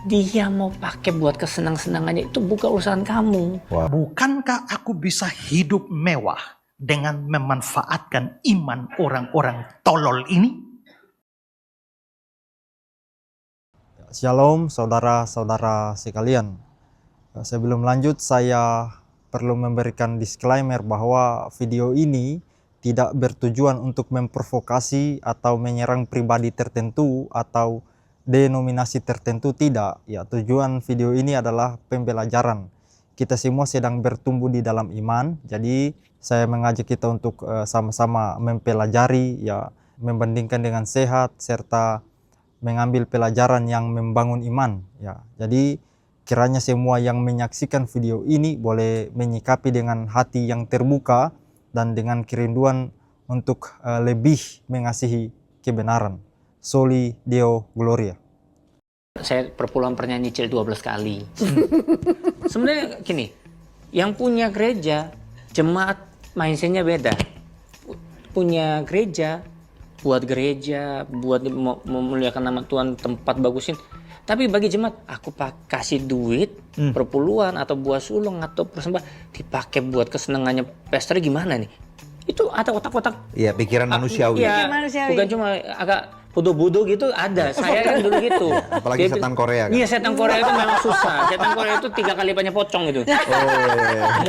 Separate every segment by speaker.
Speaker 1: Dia mau pakai buat kesenang-senangannya, itu bukan urusan kamu.
Speaker 2: Bukankah aku bisa hidup mewah dengan memanfaatkan iman orang-orang tolol ini?
Speaker 3: Shalom saudara-saudara sekalian. Sebelum lanjut saya perlu memberikan disclaimer bahwa video ini tidak bertujuan untuk memprovokasi atau menyerang pribadi tertentu atau denominasi tertentu, tidak. Ya, tujuan video ini adalah pembelajaran. Kita semua sedang bertumbuh di dalam iman, jadi saya mengajak kita untuk sama-sama mempelajari, ya, membandingkan dengan sehat serta mengambil pelajaran yang membangun iman, ya. Jadi kiranya semua yang menyaksikan video ini boleh menyikapi dengan hati yang terbuka dan dengan kerinduan untuk lebih mengasihi kebenaran. Soli Deo Gloria.
Speaker 1: Saya perpuluhan pernah nyicil 12 kali. Sebenarnya gini, yang punya gereja, jemaat mindsetnya beda. Punya gereja, buat memuliakan nama Tuhan, tempat bagusin. Tapi bagi jemaat, aku kasih duit, perpuluhan atau buah sulung atau persembahan dipakai buat kesenangannya pastor, gimana nih? Itu ada otak-otak.
Speaker 4: Iya, pikiran manusiawi.
Speaker 1: Iya, bukan cuma agak bodoh-bodoh gitu, ada. Saya kan dulu gitu.
Speaker 4: Apalagi setan Korea kan?
Speaker 1: Iya, setan Korea itu memang susah. Setan Korea itu 3 kali lipatnya pocong gitu.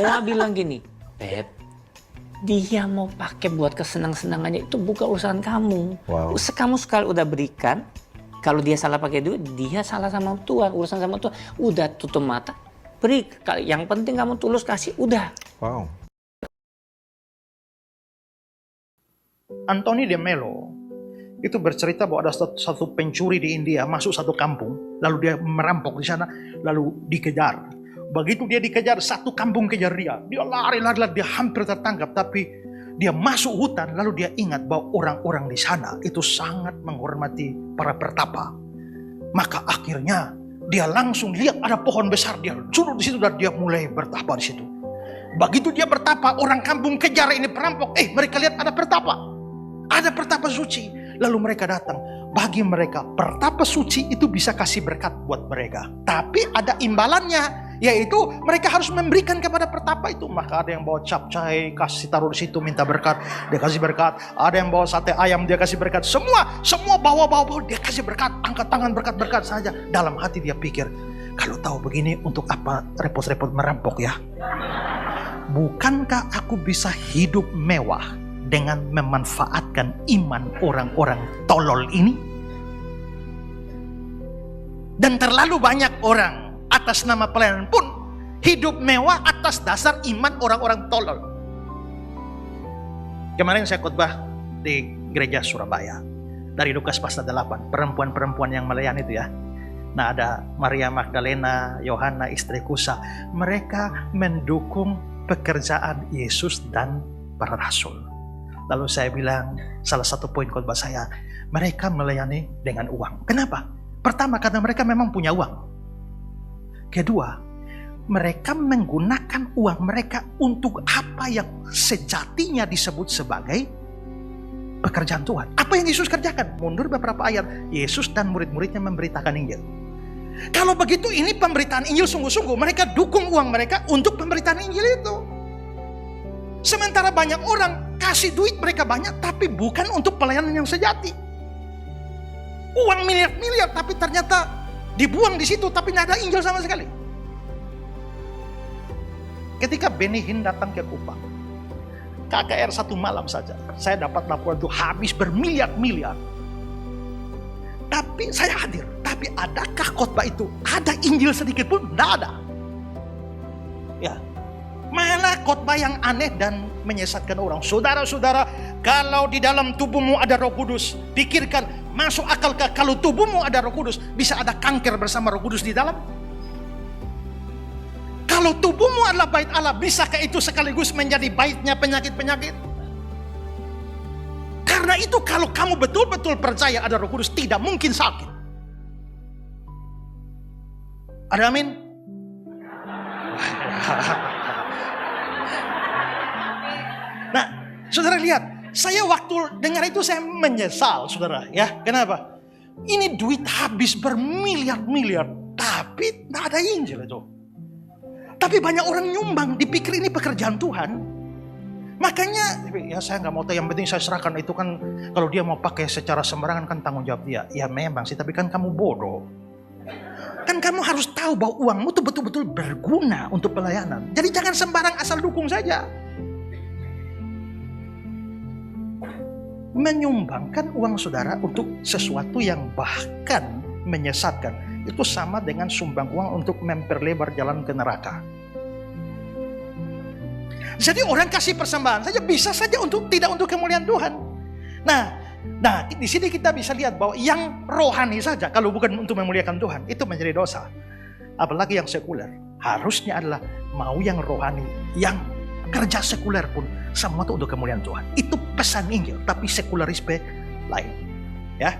Speaker 1: Moa bilang gini, Beb, dia mau pakai buat kesenang-senangannya, itu bukan urusan kamu.
Speaker 4: Wow.
Speaker 1: Kamu sekali udah berikan, kalau dia salah pakai duit, dia salah sama Tuhan, urusan sama Tuhan. Udah tutup mata, beri. Yang penting kamu tulus kasih, udah.
Speaker 4: Wow.
Speaker 2: Anthony de Mello itu bercerita bahwa ada satu pencuri di India masuk satu kampung, lalu dia merampok di sana, lalu dikejar. Begitu dia dikejar, satu kampung kejar dia. Dia lari, dia hampir tertangkap, tapi dia masuk hutan, lalu dia ingat bahwa orang-orang di sana itu sangat menghormati para pertapa. Maka akhirnya dia langsung lihat ada pohon besar, dia suruh di situ dan dia mulai bertapa di situ. Begitu dia bertapa, orang kampung kejar ini perampok. Mereka lihat ada pertapa. Ada pertapa suci. Lalu mereka datang. Bagi mereka, pertapa suci itu bisa kasih berkat buat mereka. Tapi ada imbalannya, yaitu mereka harus memberikan kepada pertapa itu. Maka ada yang bawa capcay, kasih taruh di situ, minta berkat, dia kasih berkat. Ada yang bawa sate ayam, dia kasih berkat. Semua bawa, dia kasih berkat. Angkat tangan berkat-berkat saja. Dalam hati dia pikir, kalau tahu begini untuk apa repot-repot merampok ya? Bukankah aku bisa hidup mewah dengan memanfaatkan iman orang-orang tolol ini? Dan terlalu banyak orang atas nama pelayanan pun hidup mewah atas dasar iman orang-orang tolol. Kemarin saya khotbah di gereja Surabaya dari Lukas pasal 8, perempuan-perempuan yang melayani itu ya. Nah, ada Maria Magdalena, Yohana istri Kusa. Mereka mendukung pekerjaan Yesus dan para rasul. Lalu saya bilang, salah satu poin khotbah saya, mereka melayani dengan uang. Kenapa? Pertama, karena mereka memang punya uang. Kedua, mereka menggunakan uang mereka untuk apa yang sejatinya disebut sebagai pekerjaan Tuhan. Apa yang Yesus kerjakan? Mundur beberapa ayat, Yesus dan murid-muridnya memberitakan Injil. Kalau begitu, ini pemberitaan Injil sungguh-sungguh. Mereka dukung uang mereka untuk pemberitaan Injil itu. Sementara banyak orang kasih duit mereka banyak, tapi bukan untuk pelayanan yang sejati. Uang miliar-miliar, tapi ternyata dibuang di situ, tapi nggak ada Injil sama sekali. Ketika Benny Hinn datang ke Kupang, KKR 1 malam saja, saya dapat laporan itu habis bermiliar-miliar. Tapi saya hadir. Tapi adakah khotbah itu ada Injil sedikit pun? Tidak ada. Ya. Malah khotbah yang aneh dan menyesatkan orang. Saudara-saudara, kalau di dalam tubuhmu ada Roh Kudus, pikirkan, masuk akal kalau tubuhmu ada Roh Kudus, bisa ada kanker bersama Roh Kudus di dalam? Kalau tubuhmu adalah bait Allah, bisakah itu sekaligus menjadi baitnya penyakit-penyakit? Karena itu kalau kamu betul-betul percaya ada Roh Kudus, tidak mungkin sakit. Ada amin? Nah, saudara lihat, saya waktu dengar itu saya menyesal, saudara, ya. Kenapa? Ini duit habis bermiliar-miliar, Tapi tidak ada Injil itu. Tapi banyak orang nyumbang, dipikir ini pekerjaan Tuhan. Makanya, ya saya nggak mau tahu, yang penting saya serahkan itu kan, kalau dia mau pakai secara sembarangan kan tanggung jawab dia. Ya memang sih, tapi kan kamu bodoh. Kan kamu harus tahu bahwa uangmu tuh betul-betul berguna untuk pelayanan. Jadi jangan sembarang asal dukung saja. Menyumbangkan uang saudara untuk sesuatu yang bahkan menyesatkan, itu sama dengan sumbang uang untuk memperlebar jalan ke neraka. Jadi orang kasih persembahan saja bisa saja tidak untuk kemuliaan Tuhan. Nah, di sini kita bisa lihat bahwa yang rohani saja kalau bukan untuk memuliakan Tuhan itu menjadi dosa. Apalagi yang sekuler. Harusnya adalah mau yang rohani, yang kerja sekuler pun semua itu untuk kemuliaan Tuhan. Itu pesan Injil, tapi sekularisme lain. Ya.